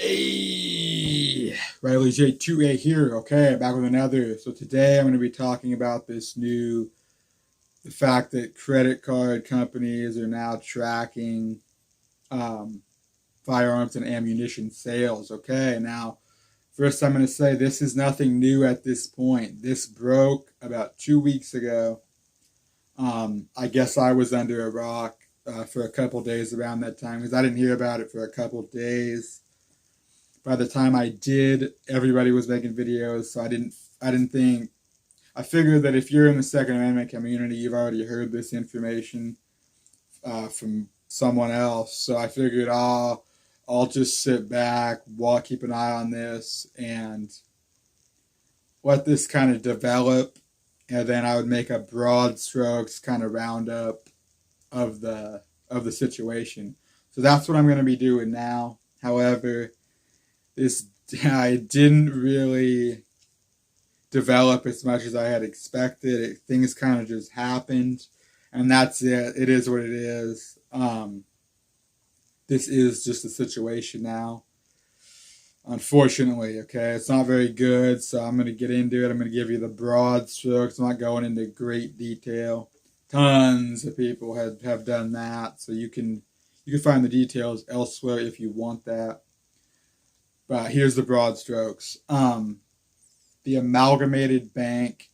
Hey, Riley J2A here. Okay, back with another. So today I'm going to be talking about the fact that credit card companies are now tracking um, firearms and ammunition sales. Okay, now first I'm going to say this is nothing new at this point. This broke about 2 weeks ago. I guess I was under a rock for a couple days around that time because I didn't hear about it for a couple days. By the time I did, everybody was making videos, so I didn't think. I figured that if you're in the Second Amendment community, you've already heard this information from someone else. So I figured I'll just sit back, keep an eye on this, and let this kind of develop, and then I would make a broad strokes kind of roundup of the situation. So that's what I'm going to be doing now. However, this I didn't really develop as much as I had expected. Things kind of just happened, and that's it. It is what it is. This is just the situation now. Unfortunately, okay, it's not very good. So I'm going to get into it. I'm going to give you the broad strokes. I'm not going into great detail. Tons of people have done that, so you can find the details elsewhere if you want that. But here's the broad strokes. The Amalgamated Bank,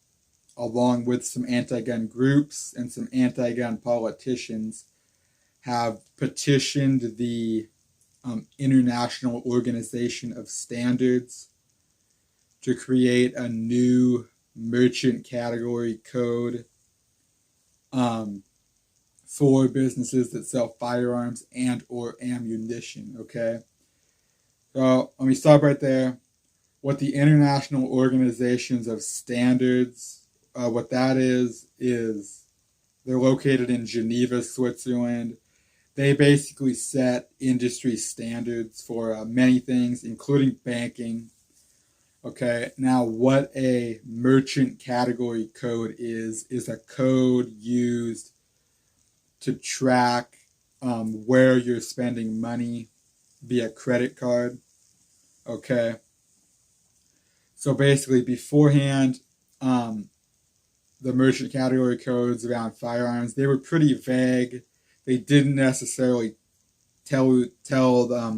along with some anti-gun groups and some anti-gun politicians, have petitioned the International Organization of Standards to create a new merchant category code for businesses that sell firearms and or ammunition. Okay. So let me stop right there. What the International Organizations of Standards, what that is they're located in Geneva, Switzerland. They basically set industry standards for many things, including banking. Okay, now what a merchant category code is a code used to track where you're spending money via credit card. Okay. So basically, beforehand, the merchant category codes around firearms, they were pretty vague. They didn't necessarily tell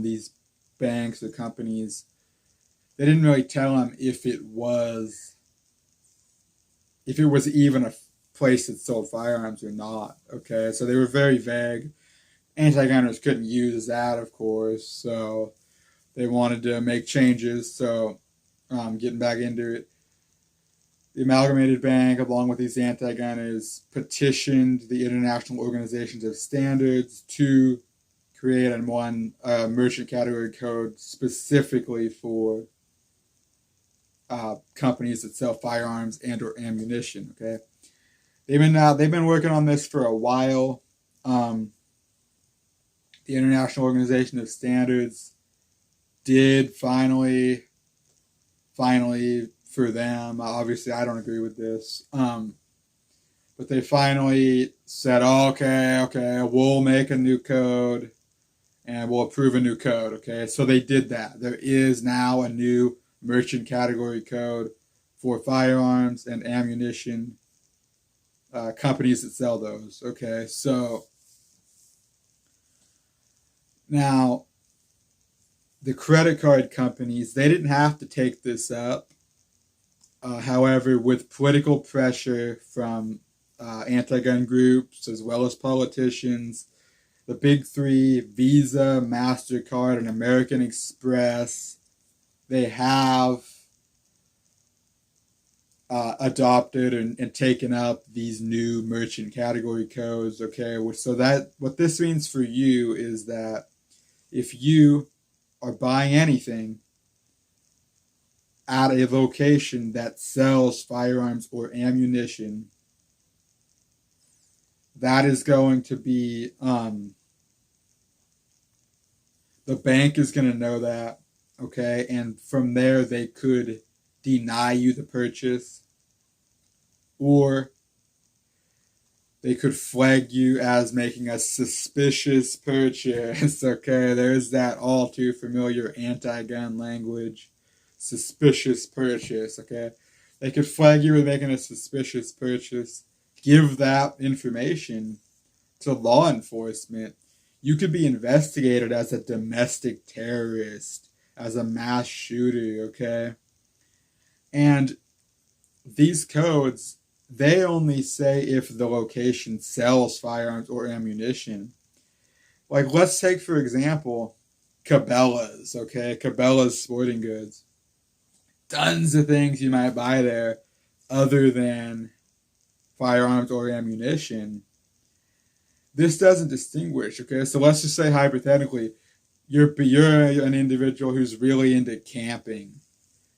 these banks or companies. They didn't really tell them if it was even a place that sold firearms or not. Okay, so they were very vague. Anti-gunners couldn't use that, of course, so they wanted to make changes. So, getting back into it, the Amalgamated Bank, along with these anti-gunners, petitioned the International Organizations of Standards to create one merchant category code specifically for companies that sell firearms and or ammunition. Okay, they've been working on this for a while. The International Organization of Standards did finally for them. Obviously, I don't agree with this. But they finally said, oh, okay, we'll make a new code and we'll approve a new code. Okay, so they did that. There is now a new merchant category code for firearms and ammunition companies that sell those. Okay, so now the credit card companies, they didn't have to take this up. However, with political pressure from anti-gun groups as well as politicians, the big three, Visa, MasterCard, and American Express, they have adopted and taken up these new merchant category codes. Okay, so that what this means for you is that if you are buying anything at a location that sells firearms or ammunition, that is going to be the bank is going to know that. Okay, and from there they could deny you the purchase, or They could flag you as making a suspicious purchase. Okay, there's that all too familiar anti-gun language. Suspicious purchase. Okay, they could flag you with making a suspicious purchase. Give that information to law enforcement. You could be investigated as a domestic terrorist, as a mass shooter. Okay, and these codes, they only say if the location sells firearms or ammunition. Like, let's take, for example, Cabela's, okay? Cabela's Sporting Goods. Tons of things you might buy there other than firearms or ammunition. This doesn't distinguish, okay? So let's just say, hypothetically, you're an individual who's really into camping.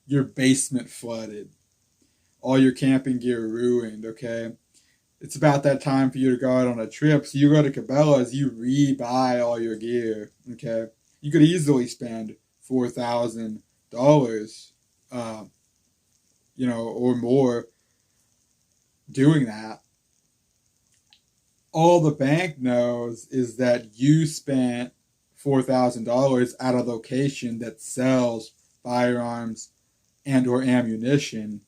Your basement flooded. All your camping gear ruined, okay? It's about that time for you to go out on a trip. So you go to Cabela's, you re-buy all your gear, okay? You could easily spend $4,000, or more doing that. All the bank knows is that you spent $4,000 at a location that sells firearms and or ammunition.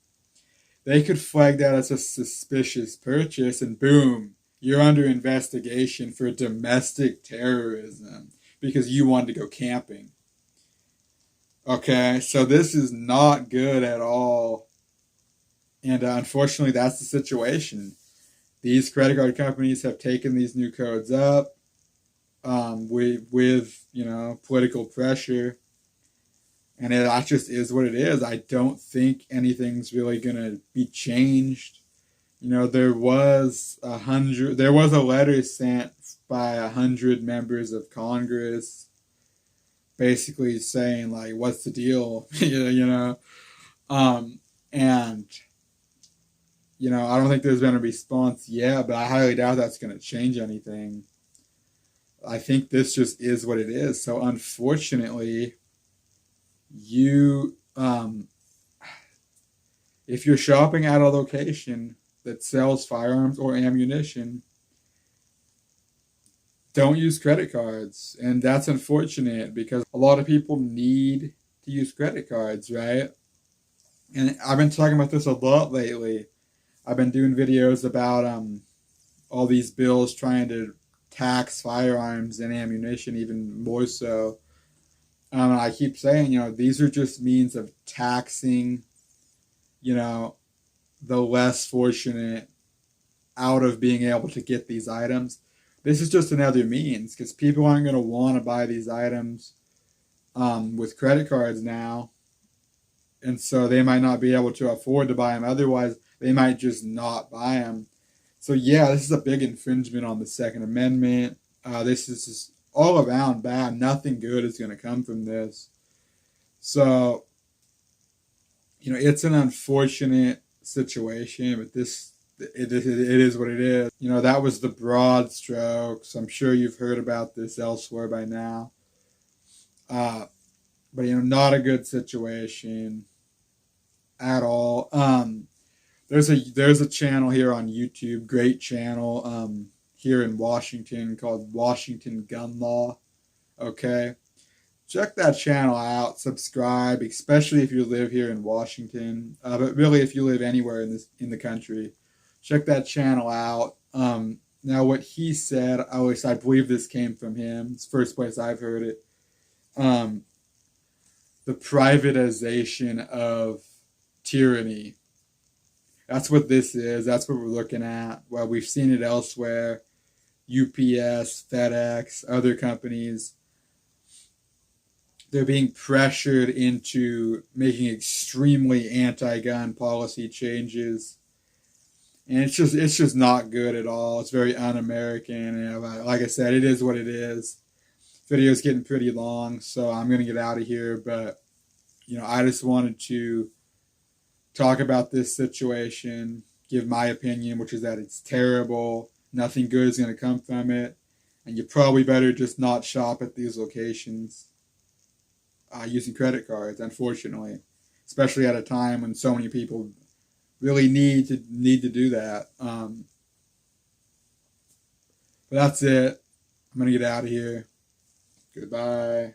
They could flag that as a suspicious purchase, and boom, you're under investigation for domestic terrorism because you wanted to go camping. Okay, so this is not good at all. And unfortunately, that's the situation. These credit card companies have taken these new codes up with political pressure. And that just is what it is. I don't think anything's really gonna be changed. There was a letter sent by 100 members of Congress, basically saying like, "What's the deal?" And I don't think there's been a response yet, but I highly doubt that's gonna change anything. I think this just is what it is. So unfortunately, if you're shopping at a location that sells firearms or ammunition, don't use credit cards. And that's unfortunate because a lot of people need to use credit cards, right? And I've been talking about this a lot lately. I've been doing videos about all these bills trying to tax firearms and ammunition even more so. I keep saying, these are just means of taxing, the less fortunate out of being able to get these items. This is just another means because people aren't going to want to buy these items with credit cards now. And so they might not be able to afford to buy them. Otherwise, they might just not buy them. So, yeah, this is a big infringement on the Second Amendment. This is just all around bad. Nothing good is going to come from this. So, it's an unfortunate situation, but it is what it is. That was the broad strokes. I'm sure you've heard about this elsewhere by now. But not a good situation at all. There's a channel here on YouTube, great channel, here in Washington called Washington Gun Law. Okay, check that channel out. Subscribe, especially if you live here in Washington. But really, if you live anywhere in the country, check that channel out. Now, what he said, at least I believe this came from him. It's the first place I've heard it. The privatization of tyranny. That's what this is. That's what we're looking at. Well, we've seen it elsewhere. UPS, FedEx, other companies. They're being pressured into making extremely anti-gun policy changes. And it's just not good at all. It's very un-American. And like I said, it is what it is. Video's getting pretty long, so I'm going to get out of here. But, I just wanted to talk about this situation, give my opinion, which is that it's terrible. Nothing good is going to come from it. And you probably better just not shop at these locations using credit cards, unfortunately. Especially at a time when so many people really need to do that. But that's it. I'm going to get out of here. Goodbye.